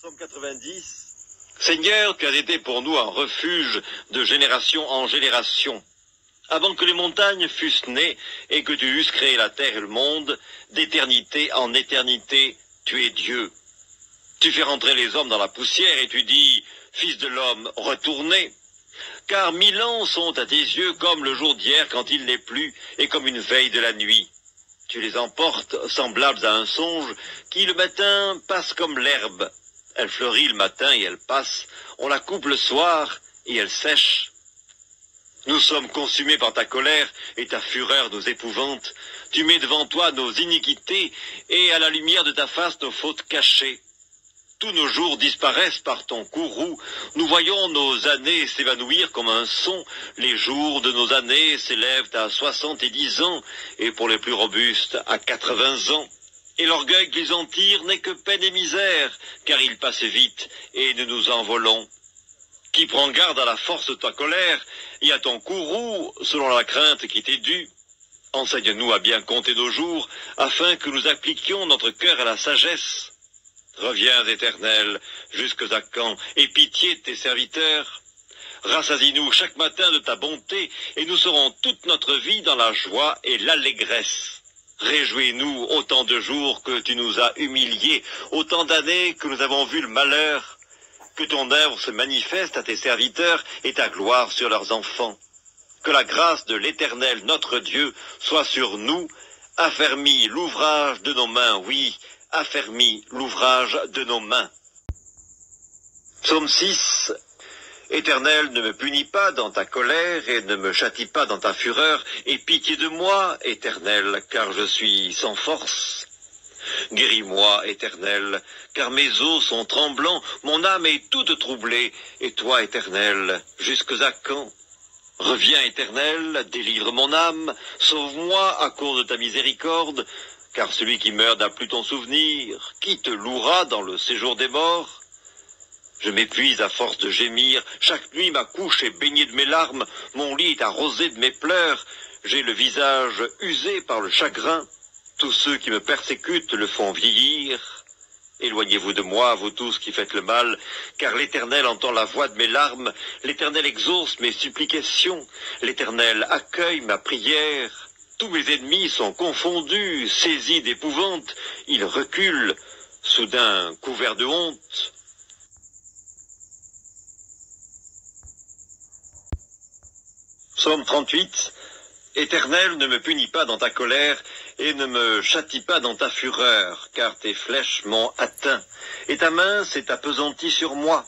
Psaume 90. Seigneur, tu as été pour nous un refuge de génération en génération. Avant que les montagnes fussent nées et que tu eusses créé la terre et le monde, d'éternité en éternité, tu es Dieu. Tu fais rentrer les hommes dans la poussière et tu dis, Fils de l'homme, retournez. Car 1000 ans sont à tes yeux comme le jour d'hier quand il n'est plus et comme une veille de la nuit. Tu les emportes semblables à un songe qui le matin passe comme l'herbe. Elle fleurit le matin et elle passe, on la coupe le soir et elle sèche. Nous sommes consumés par ta colère et ta fureur nous épouvante. Tu mets devant toi nos iniquités et à la lumière de ta face nos fautes cachées. Tous nos jours disparaissent par ton courroux. Nous voyons nos années s'évanouir comme un son. Les jours de nos années s'élèvent à 70 ans et pour les plus robustes à 80 ans. Et l'orgueil qu'ils en tirent n'est que peine et misère, car ils passent vite et nous nous envolons. Qui prend garde à la force de ta colère et à ton courroux selon la crainte qui t'est due. Enseigne-nous à bien compter nos jours, afin que nous appliquions notre cœur à la sagesse. Reviens, Éternel, jusque à quand, et pitié de tes serviteurs. Rassasie-nous chaque matin de ta bonté, et nous serons toute notre vie dans la joie et l'allégresse. Réjouis-nous autant de jours que tu nous as humiliés, autant d'années que nous avons vu le malheur. Que ton œuvre se manifeste à tes serviteurs et ta gloire sur leurs enfants. Que la grâce de l'Éternel, notre Dieu, soit sur nous. Affermis l'ouvrage de nos mains, oui, affermis l'ouvrage de nos mains. Psaume 6. Éternel, ne me punis pas dans ta colère et ne me châtie pas dans ta fureur, et pitié de moi, Éternel, car je suis sans force. Guéris-moi, Éternel, car mes os sont tremblants, mon âme est toute troublée, et toi, Éternel, jusque à quand? Reviens, Éternel, délivre mon âme, sauve-moi à cause de ta miséricorde, car celui qui meurt n'a plus ton souvenir, qui te louera dans le séjour des morts? Je m'épuise à force de gémir, chaque nuit ma couche est baignée de mes larmes, mon lit est arrosé de mes pleurs, j'ai le visage usé par le chagrin. Tous ceux qui me persécutent le font vieillir. Éloignez-vous de moi, vous tous qui faites le mal, car l'Éternel entend la voix de mes larmes, l'Éternel exauce mes supplications, l'Éternel accueille ma prière. Tous mes ennemis sont confondus, saisis d'épouvante, ils reculent, soudain couverts de honte. Psaume 38. Éternel, ne me punis pas dans ta colère, et ne me châtie pas dans ta fureur, car tes flèches m'ont atteint, et ta main s'est appesantie sur moi.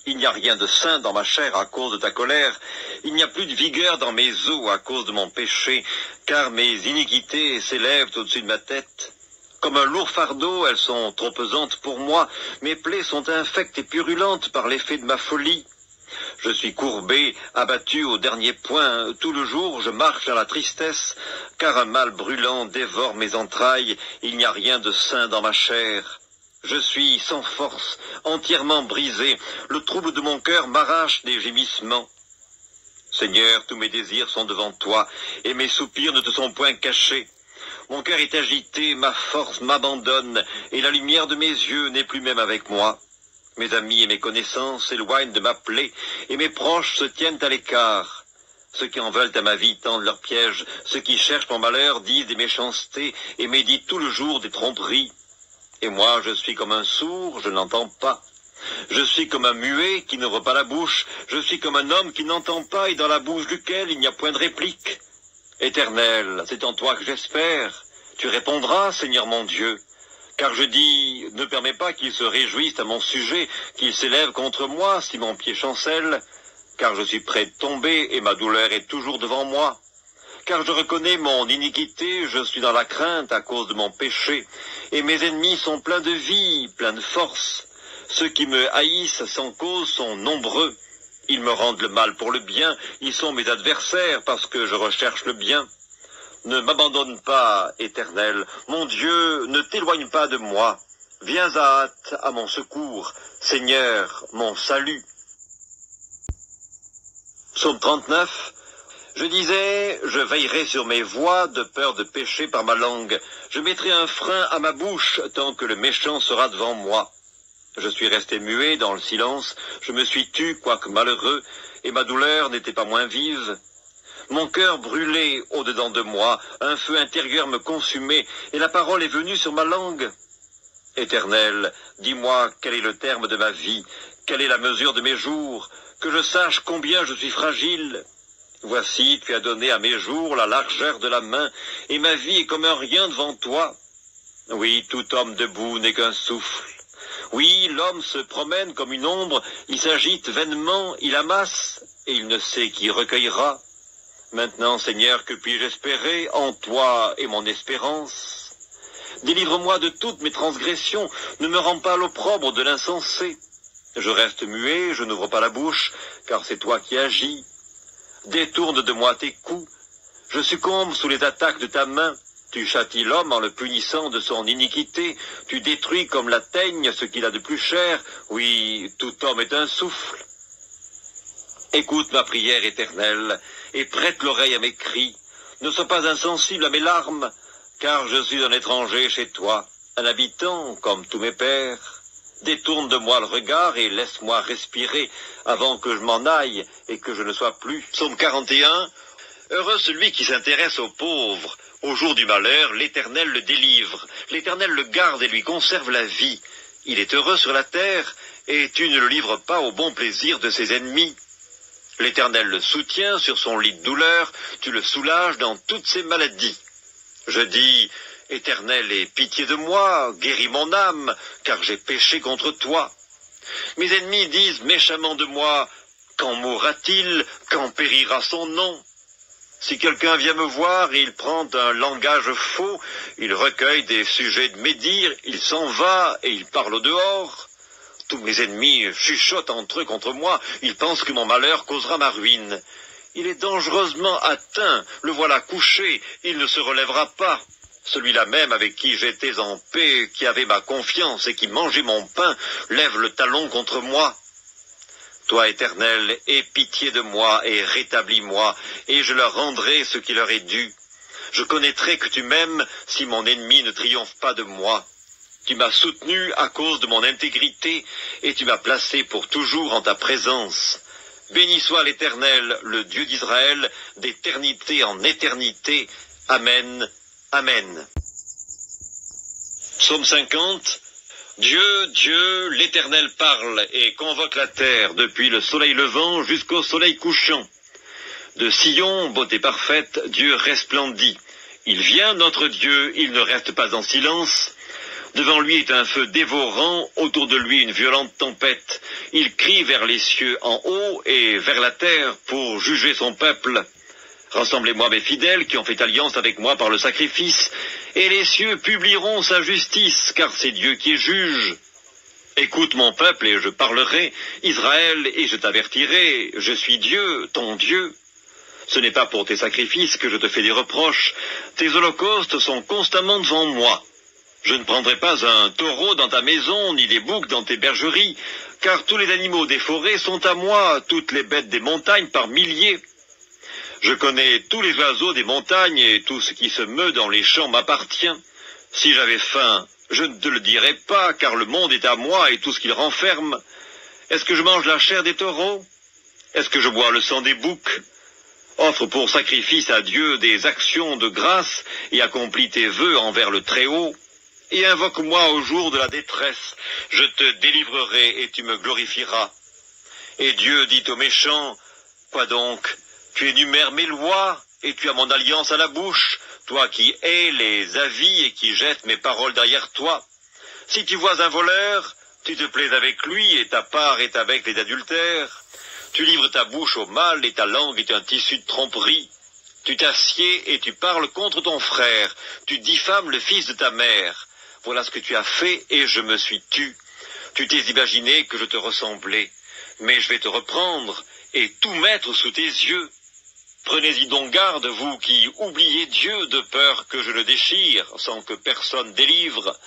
Il n'y a rien de sain dans ma chair à cause de ta colère, il n'y a plus de vigueur dans mes os à cause de mon péché, car mes iniquités s'élèvent au-dessus de ma tête. Comme un lourd fardeau, elles sont trop pesantes pour moi, mes plaies sont infectes et purulentes par l'effet de ma folie. Je suis courbé, abattu au dernier point, tout le jour je marche dans la tristesse, car un mal brûlant dévore mes entrailles, il n'y a rien de sain dans ma chair. Je suis sans force, entièrement brisé, le trouble de mon cœur m'arrache des gémissements. Seigneur, tous mes désirs sont devant toi, et mes soupirs ne te sont point cachés. Mon cœur est agité, ma force m'abandonne, et la lumière de mes yeux n'est plus même avec moi. Mes amis et mes connaissances s'éloignent de ma plaie, et mes proches se tiennent à l'écart. Ceux qui en veulent à ma vie tendent leurs pièges, ceux qui cherchent mon malheur disent des méchancetés, et méditent tout le jour des tromperies. Et moi, je suis comme un sourd, je n'entends pas. Je suis comme un muet qui n'ouvre pas la bouche, je suis comme un homme qui n'entend pas et dans la bouche duquel il n'y a point de réplique. Éternel, c'est en toi que j'espère. Tu répondras, Seigneur mon Dieu. Car je dis, ne permets pas qu'ils se réjouissent à mon sujet, qu'ils s'élèvent contre moi si mon pied chancelle, car je suis près de tomber et ma douleur est toujours devant moi. Car je reconnais mon iniquité, je suis dans la crainte à cause de mon péché, et mes ennemis sont pleins de vie, pleins de force. Ceux qui me haïssent sans cause sont nombreux. Ils me rendent le mal pour le bien, ils sont mes adversaires parce que je recherche le bien. Ne m'abandonne pas, Éternel, mon Dieu, ne t'éloigne pas de moi. Viens à hâte à mon secours, Seigneur, mon salut. Psaume 39. Je disais, je veillerai sur mes voies de peur de pécher par ma langue. Je mettrai un frein à ma bouche tant que le méchant sera devant moi. Je suis resté muet dans le silence, je me suis tu, quoique malheureux, et ma douleur n'était pas moins vive. Mon cœur brûlait au-dedans de moi, un feu intérieur me consumait, et la parole est venue sur ma langue. Éternel, dis-moi quel est le terme de ma vie, quelle est la mesure de mes jours, que je sache combien je suis fragile. Voici, tu as donné à mes jours la largeur de la main, et ma vie est comme un rien devant toi. Oui, tout homme debout n'est qu'un souffle. Oui, l'homme se promène comme une ombre, il s'agite vainement, il amasse, et il ne sait qui recueillera. Maintenant, Seigneur, que puis-je espérer en toi et mon espérance? Délivre-moi de toutes mes transgressions, ne me rends pas l'opprobre de l'insensé. Je reste muet, je n'ouvre pas la bouche, car c'est toi qui agis. Détourne de moi tes coups, je succombe sous les attaques de ta main. Tu châties l'homme en le punissant de son iniquité, tu détruis comme la teigne ce qu'il a de plus cher. Oui, tout homme est un souffle. Écoute ma prière éternelle, et prête l'oreille à mes cris. Ne sois pas insensible à mes larmes, car je suis un étranger chez toi, un habitant comme tous mes pères. Détourne de moi le regard et laisse-moi respirer avant que je m'en aille et que je ne sois plus. Psaume 41. Heureux celui qui s'intéresse aux pauvres. Au jour du malheur, l'Éternel le délivre. L'Éternel le garde et lui conserve la vie. Il est heureux sur la terre, et tu ne le livres pas au bon plaisir de ses ennemis. L'Éternel le soutient sur son lit de douleur, tu le soulages dans toutes ses maladies. Je dis, Éternel, aie pitié de moi, guéris mon âme, car j'ai péché contre toi. Mes ennemis disent méchamment de moi, quand mourra-t-il, quand périra son nom? Si quelqu'un vient me voir et il prend un langage faux, il recueille des sujets de médire, il s'en va et il parle au dehors. Tous mes ennemis chuchotent entre eux contre moi, ils pensent que mon malheur causera ma ruine. Il est dangereusement atteint, le voilà couché, il ne se relèvera pas. Celui-là même avec qui j'étais en paix, qui avait ma confiance et qui mangeait mon pain, lève le talon contre moi. Toi, Éternel, aie pitié de moi et rétablis-moi, et je leur rendrai ce qui leur est dû. Je connaîtrai que tu m'aimes si mon ennemi ne triomphe pas de moi. Tu m'as soutenu à cause de mon intégrité, et tu m'as placé pour toujours en ta présence. Béni soit l'Éternel, le Dieu d'Israël, d'éternité en éternité. Amen. Amen. Psaume 50. Dieu, Dieu, l'Éternel parle et convoque la terre depuis le soleil levant jusqu'au soleil couchant. De Sion, beauté parfaite, Dieu resplendit. Il vient, notre Dieu, il ne reste pas en silence. Devant lui est un feu dévorant, autour de lui une violente tempête. Il crie vers les cieux en haut et vers la terre pour juger son peuple. Rassemblez-moi mes fidèles qui ont fait alliance avec moi par le sacrifice, et les cieux publieront sa justice, car c'est Dieu qui est juge. Écoute mon peuple et je parlerai, Israël, et je t'avertirai, je suis Dieu, ton Dieu. Ce n'est pas pour tes sacrifices que je te fais des reproches, tes holocaustes sont constamment devant moi. Je ne prendrai pas un taureau dans ta maison, ni des boucs dans tes bergeries, car tous les animaux des forêts sont à moi, toutes les bêtes des montagnes par milliers. Je connais tous les oiseaux des montagnes et tout ce qui se meut dans les champs m'appartient. Si j'avais faim, je ne te le dirais pas, car le monde est à moi et tout ce qu'il renferme. Est-ce que je mange la chair des taureaux? Est-ce que je bois le sang des boucs? Offre pour sacrifice à Dieu des actions de grâce et accomplis tes vœux envers le Très-Haut. Et invoque-moi au jour de la détresse, je te délivrerai et tu me glorifieras. Et Dieu dit aux méchants, quoi donc? Tu énumères mes lois, et tu as mon alliance à la bouche, toi qui hais les avis et qui jettes mes paroles derrière toi. Si tu vois un voleur, tu te plais avec lui, et ta part est avec les adultères. Tu livres ta bouche au mal, et ta langue est un tissu de tromperie. Tu t'assieds et tu parles contre ton frère, tu diffames le fils de ta mère. Voilà ce que tu as fait, et je me suis tu. Tu t'es imaginé que je te ressemblais, mais je vais te reprendre, et tout mettre sous tes yeux. Prenez-y donc garde, vous qui oubliez Dieu, de peur que je le déchire, sans que personne délivre.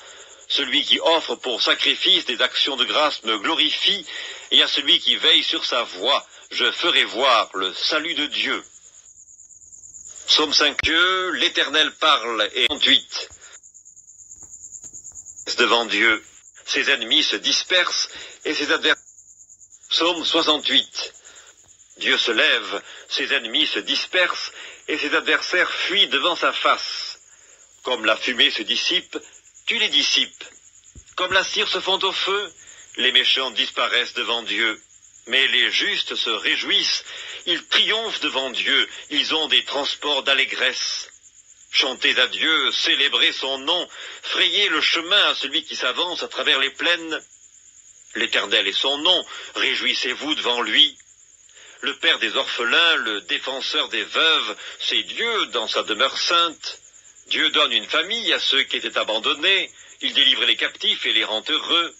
Celui qui offre pour sacrifice des actions de grâce me glorifie, et à celui qui veille sur sa voie, je ferai voir le salut de Dieu. Psaume 5. Dieu, l'Éternel parle, et 38. Devant Dieu, ses ennemis se dispersent et ses adversaires... Psaume 68. Dieu se lève, ses ennemis se dispersent et ses adversaires fuient devant sa face. Comme la fumée se dissipe, tu les dissipes. Comme la cire se fond au feu, les méchants disparaissent devant Dieu. Mais les justes se réjouissent, ils triomphent devant Dieu, ils ont des transports d'allégresse. Chantez à Dieu, célébrez son nom, frayez le chemin à celui qui s'avance à travers les plaines. L'Éternel est son nom, réjouissez-vous devant lui. Le Père des orphelins, le défenseur des veuves, c'est Dieu dans sa demeure sainte. Dieu donne une famille à ceux qui étaient abandonnés, il délivre les captifs et les rend heureux.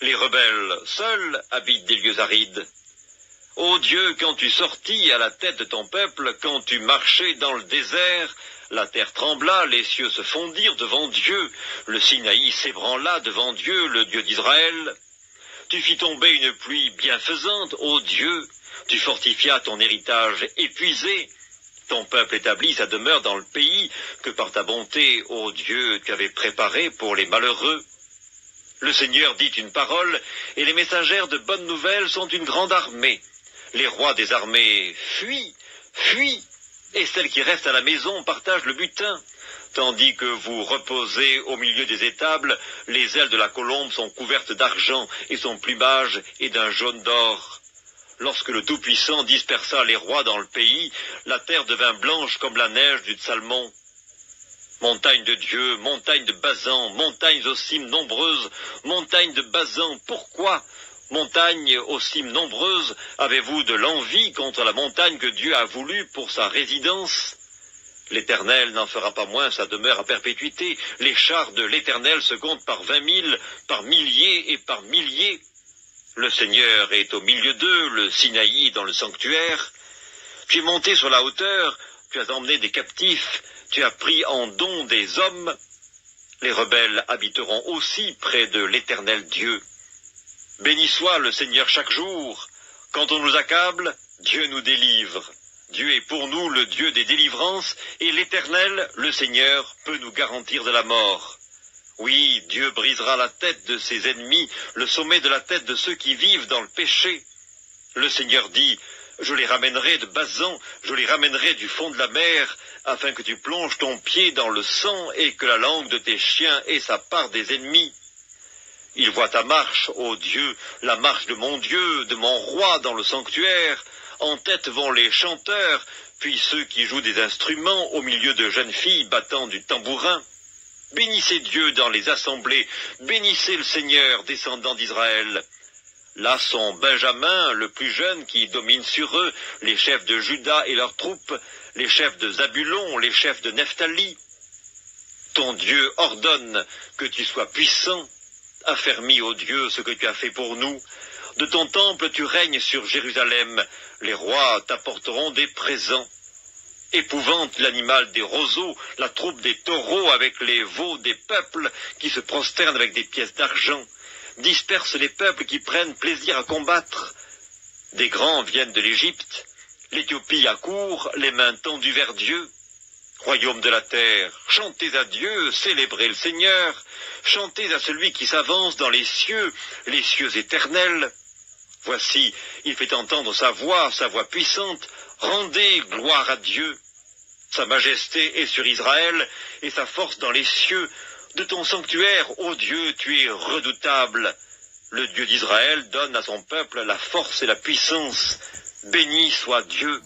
Les rebelles, seuls, habitent des lieux arides. Ô Dieu, quand tu sortis à la tête de ton peuple, quand tu marchais dans le désert, la terre trembla, les cieux se fondirent devant Dieu, le Sinaï s'ébranla devant Dieu, le Dieu d'Israël. Tu fis tomber une pluie bienfaisante, ô Dieu, tu fortifias ton héritage épuisé. Ton peuple établit sa demeure dans le pays que par ta bonté, ô Dieu, tu avais préparé pour les malheureux. Le Seigneur dit une parole, et les messagères de bonnes nouvelles sont une grande armée. Les rois des armées fuient, fuient, et celles qui restent à la maison partagent le butin. Tandis que vous reposez au milieu des étables, les ailes de la colombe sont couvertes d'argent, et son plumage est d'un jaune d'or. Lorsque le Tout-Puissant dispersa les rois dans le pays, la terre devint blanche comme la neige du Salmon. Montagne de Dieu, montagne de Bazan, montagnes aux cimes nombreuses, montagnes de Bazan, pourquoi, montagnes aux cimes nombreuses, avez-vous de l'envie contre la montagne que Dieu a voulu pour sa résidence? L'Éternel n'en fera pas moins sa demeure à perpétuité. Les chars de l'Éternel se comptent par 20 000, par milliers et par milliers. Le Seigneur est au milieu d'eux, le Sinaï dans le sanctuaire. Tu es monté sur la hauteur, tu as emmené des captifs, tu as pris en don des hommes. Les rebelles habiteront aussi près de l'Éternel Dieu. Béni soit le Seigneur chaque jour. Quand on nous accable, Dieu nous délivre. Dieu est pour nous le Dieu des délivrances, et l'Éternel, le Seigneur, peut nous garantir de la mort. Oui, Dieu brisera la tête de ses ennemis, le sommet de la tête de ceux qui vivent dans le péché. Le Seigneur dit, je les ramènerai de Bazan, je les ramènerai du fond de la mer, afin que tu plonges ton pied dans le sang et que la langue de tes chiens ait sa part des ennemis. Il voit ta marche, ô Dieu, la marche de mon Dieu, de mon roi dans le sanctuaire. En tête vont les chanteurs, puis ceux qui jouent des instruments au milieu de jeunes filles battant du tambourin. Bénissez Dieu dans les assemblées, bénissez le Seigneur, descendant d'Israël. Là sont Benjamin, le plus jeune, qui domine sur eux, les chefs de Juda et leurs troupes, les chefs de Zabulon, les chefs de Nephtali. Ton Dieu ordonne que tu sois puissant, affermis, ô Dieu, ce que tu as fait pour nous. De ton temple tu règnes sur Jérusalem, les rois t'apporteront des présents. Épouvante l'animal des roseaux, la troupe des taureaux avec les veaux des peuples qui se prosternent avec des pièces d'argent. Disperse les peuples qui prennent plaisir à combattre. Des grands viennent de l'Égypte, l'Éthiopie accourt, les mains tendues vers Dieu. Royaume de la terre, chantez à Dieu, célébrez le Seigneur, chantez à celui qui s'avance dans les cieux éternels. Voici, il fait entendre sa voix puissante, rendez gloire à Dieu. Sa majesté est sur Israël, et sa force dans les cieux. De ton sanctuaire, ô Dieu, tu es redoutable. Le Dieu d'Israël donne à son peuple la force et la puissance. Béni soit Dieu.